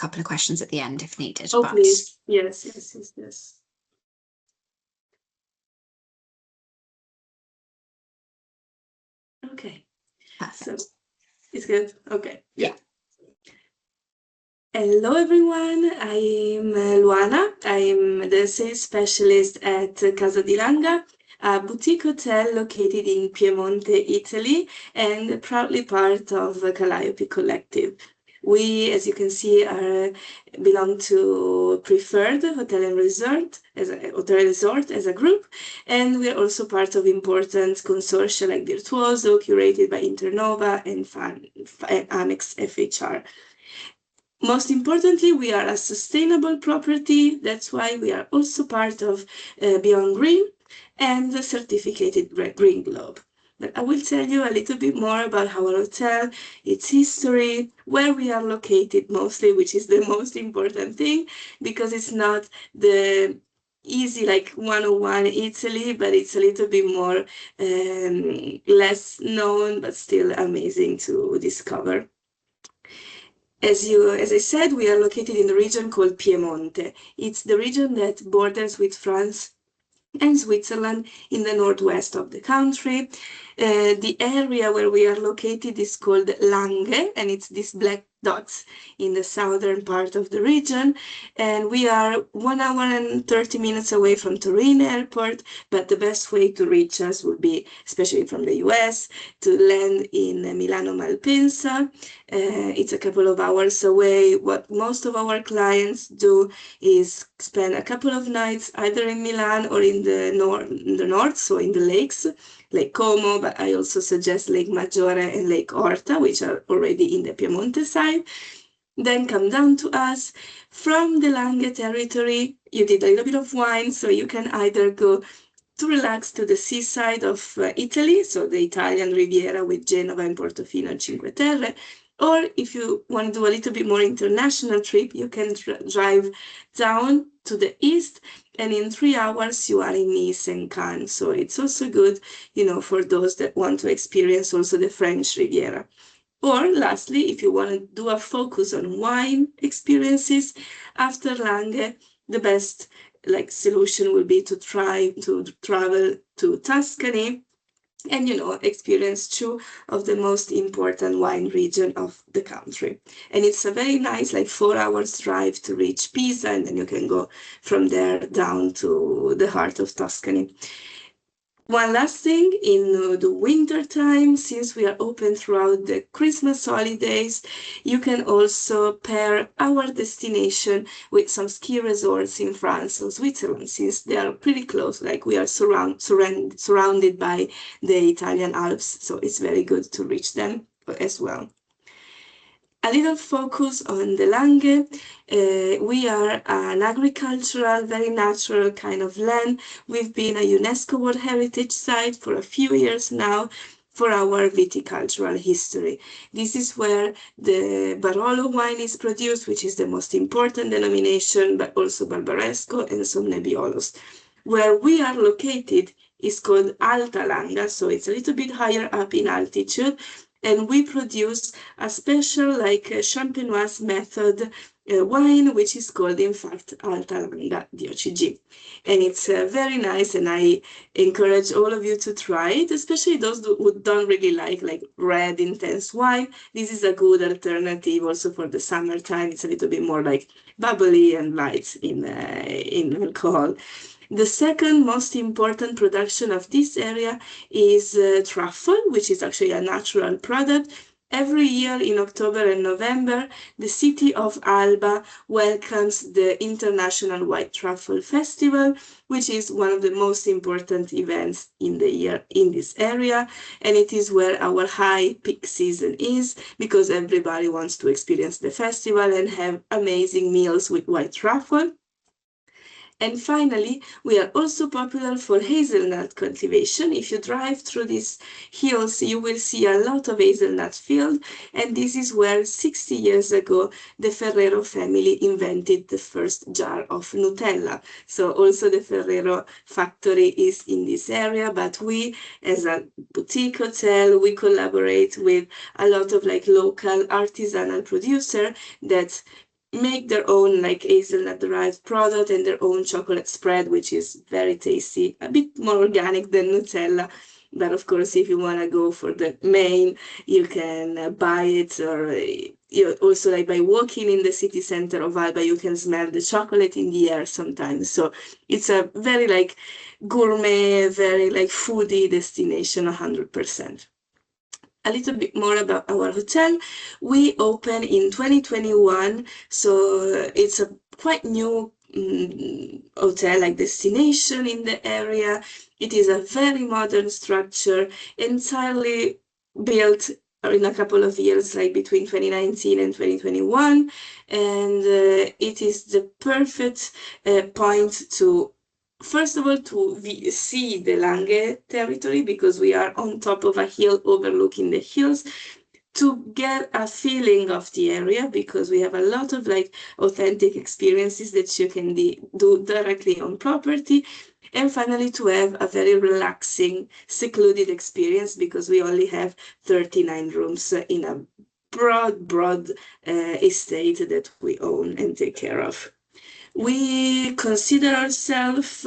couple of questions at the end if needed. Oh, please. Yes. Okay. Perfect. So it's good. Okay. Yeah. Hello everyone, I'm Luana. I'm the sales specialist at Casa di Langa, a boutique hotel located in Piemonte, Italy, and proudly part of the Calliope Collective. We, as you can see, belong to Preferred Hotel and Resort as a group, and we are also part of important consortia like Virtuoso, curated by Internova and Amex FHR. Most importantly, we are a sustainable property. That's why we are also part of Beyond Green and the certificated Green Globe. But I will tell you a little bit more about our hotel, its history, where we are located mostly, which is the most important thing, because it's not the easy like 101 Italy, but it's a little bit more less known, but still amazing to discover. As I said, we are located in the region called Piemonte. It's the region that borders with France and Switzerland in the northwest of the country. The area where we are located is called Langhe, and it's these black dots in the southern part of the region. And we are 1 hour and 30 minutes away from Turin airport, but the best way to reach us would be, especially from the US, to land in Milano Malpensa. It's a couple of hours away. What most of our clients do is spend a couple of nights either in Milan or in the north, so in the lakes, Lake Como, but I also suggest Lake Maggiore and Lake Orta, which are already in the Piemonte side. Then come down to us. From the Langhe territory, you did a little bit of wine, so you can either go to relax to the seaside of Italy, so the Italian Riviera with Genova and Portofino and Cinque Terre, or if you want to do a little bit more international trip, you can drive down to the east, and in 3 hours you are in Nice and Cannes. So it's also good, for those that want to experience also the French Riviera. Or lastly, if you want to do a focus on wine experiences, after Langhe, the best solution will be to try to travel to Tuscany and experience two of the most important wine region of the country. And it's a very nice 4 hours drive to reach Pisa, and then you can go from there down to the heart of Tuscany. One last thing, in the winter time, since we are open throughout the Christmas holidays, you can also pair our destination with some ski resorts in France or Switzerland, since they are pretty close, we are surrounded by the Italian Alps, so it's very good to reach them as well. A little focus on the Langhe. We are an agricultural, very natural kind of land. We've been a UNESCO World Heritage Site for a few years now for our viticultural history. This is where the Barolo wine is produced, which is the most important denomination, but also Barbaresco and some Nebbiolos. Where we are located is called Alta Langa, so it's a little bit higher up in altitude, and we produce a special champenoise method wine, which is called in fact Alta Langa DOCG. And it's very nice, and I encourage all of you to try it, especially those who don't really like red intense wine. This is a good alternative also for the summertime. It's a little bit more bubbly and light in alcohol. The second most important production of this area is truffle, which is actually a natural product. Every year in October and November, the city of Alba welcomes the International White Truffle Festival, which is one of the most important events in the year in this area. And it is where our high peak season is, because everybody wants to experience the festival and have amazing meals with white truffle. And finally, we are also popular for hazelnut cultivation. If you drive through these hills, you will see a lot of hazelnut field. And this is where 60 years ago, the Ferrero family invented the first jar of Nutella. So also the Ferrero factory is in this area, but we, as a boutique hotel, we collaborate with a lot of local artisanal producer that make their own like hazelnut derived product and their own chocolate spread, which is very tasty, a bit more organic than Nutella. But of course, if you want to go for the main, you can buy it, or you also like by walking in the city center of Alba, you can smell the chocolate in the air sometimes. So it's a very like gourmet, very like foodie destination, 100%. A little bit more about our hotel. We opened in 2021, so it's a quite new hotel like destination in the area. It is a very modern structure, entirely built in a couple of years, like between 2019 and 2021, and it is the perfect point to, first of all, to see the Langhe territory, because we are on top of a hill overlooking the hills, to get a feeling of the area, because we have a lot of like authentic experiences that you can do directly on property. And finally, to have a very relaxing, secluded experience, because we only have 39 rooms in a broad estate that we own and take care of. We consider ourselves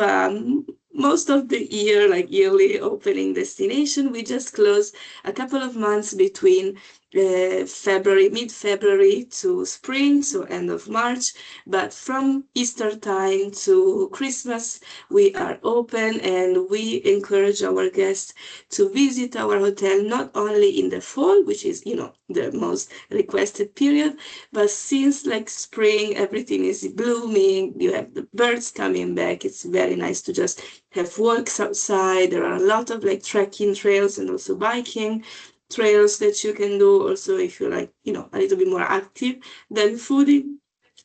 most of the year like yearly opening destination. We just closed a couple of months between February, mid-February to spring, so end of March. But from Easter time to Christmas, we are open, and we encourage our guests to visit our hotel not only in the fall, which is, the most requested period, but since like spring, everything is blooming, you have the birds coming back. It's very nice to just have walks outside. There are a lot of like trekking trails and also biking trails that you can do. Also, if you're like, a little bit more active than foodie,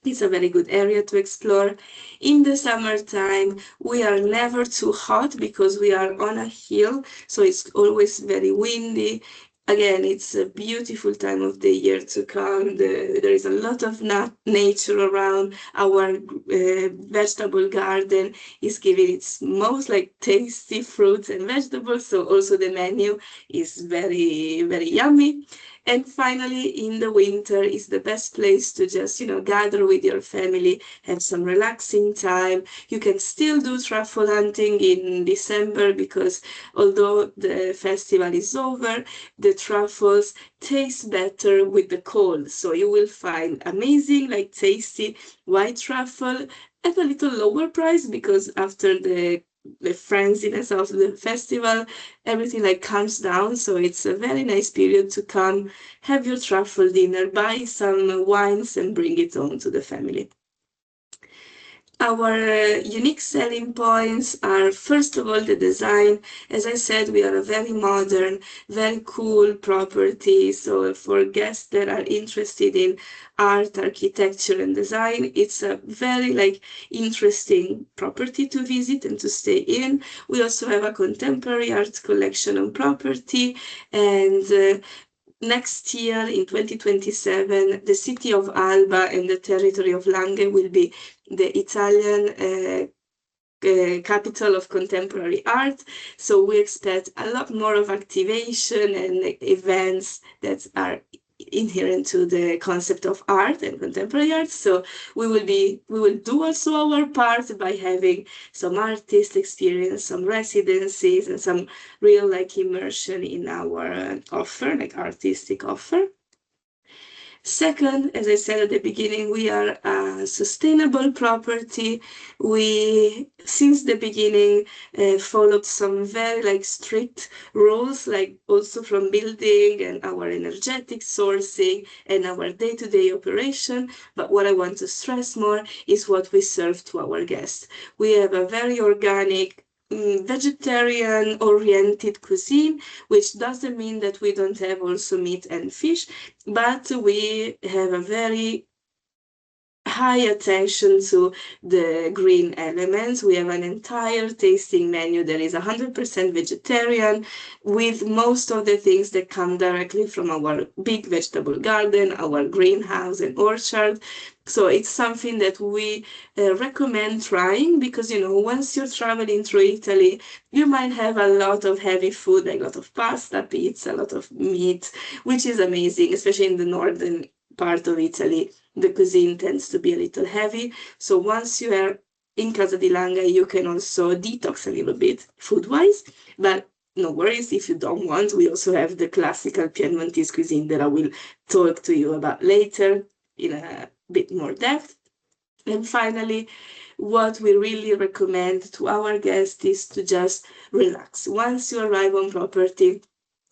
it's a very good area to explore. In the summertime, we are never too hot because we are on a hill, so it's always very windy. Again, it's a beautiful time of the year to come. There is a lot of nature around. Our vegetable garden is giving its most like tasty fruits and vegetables. So also the menu is very, very yummy. And finally, in the winter is the best place to just, gather with your family, have some relaxing time. You can still do truffle hunting in December, because although the festival is over, the truffles taste better with the cold. So you will find amazing, like tasty white truffle at a little lower price, because after the frenziness of the festival, everything like calms down. So it's a very nice period to come, have your truffle dinner, buy some wines, and bring it home to the family. Our unique selling points are, first of all, the design. As I said, we are a very modern, very cool property. So for guests that are interested in art, architecture, and design, it's a very like interesting property to visit and to stay in. We also have a contemporary art collection on property, and next year, in 2027, the city of Alba and the territory of Langhe will be the Italian capital of contemporary art. So we expect a lot more of activation and events that are inherent to the concept of art and contemporary art. So we will do also our part by having some artist experience, some residencies, and some real like immersion in our offer, like artistic offer. Second, as I said at the beginning, we are a sustainable property. We, since the beginning, followed some very like strict rules, like also from building and our energetic sourcing and our day-to-day operation. But what I want to stress more is what we serve to our guests. We have a very organic, vegetarian oriented cuisine, which doesn't mean that we don't have also meat and fish, but we have a very high attention to the green elements. We have an entire tasting menu that is 100% vegetarian, with most of the things that come directly from our big vegetable garden, our greenhouse and orchard. So it's something that we recommend trying, because, once you're traveling through Italy, you might have a lot of heavy food, like a lot of pasta, pizza, a lot of meat, which is amazing, especially in the northern part of Italy. the cuisine tends to be a little heavy. So once you are in Casa di Langa, you can also detox a little bit food-wise, but no worries if you don't want. We also have the classical Piedmontese cuisine that I will talk to you about later in a bit more depth. And finally, what we really recommend to our guests is to just relax. Once you arrive on property,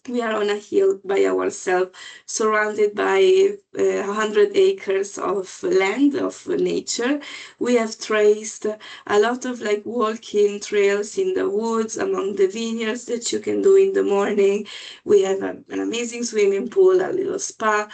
we are on a hill by ourselves, surrounded by 100 acres of land, of nature. We have traced a lot of like walking trails in the woods among the vineyards that you can do in the morning. We have an amazing swimming pool, a little spa,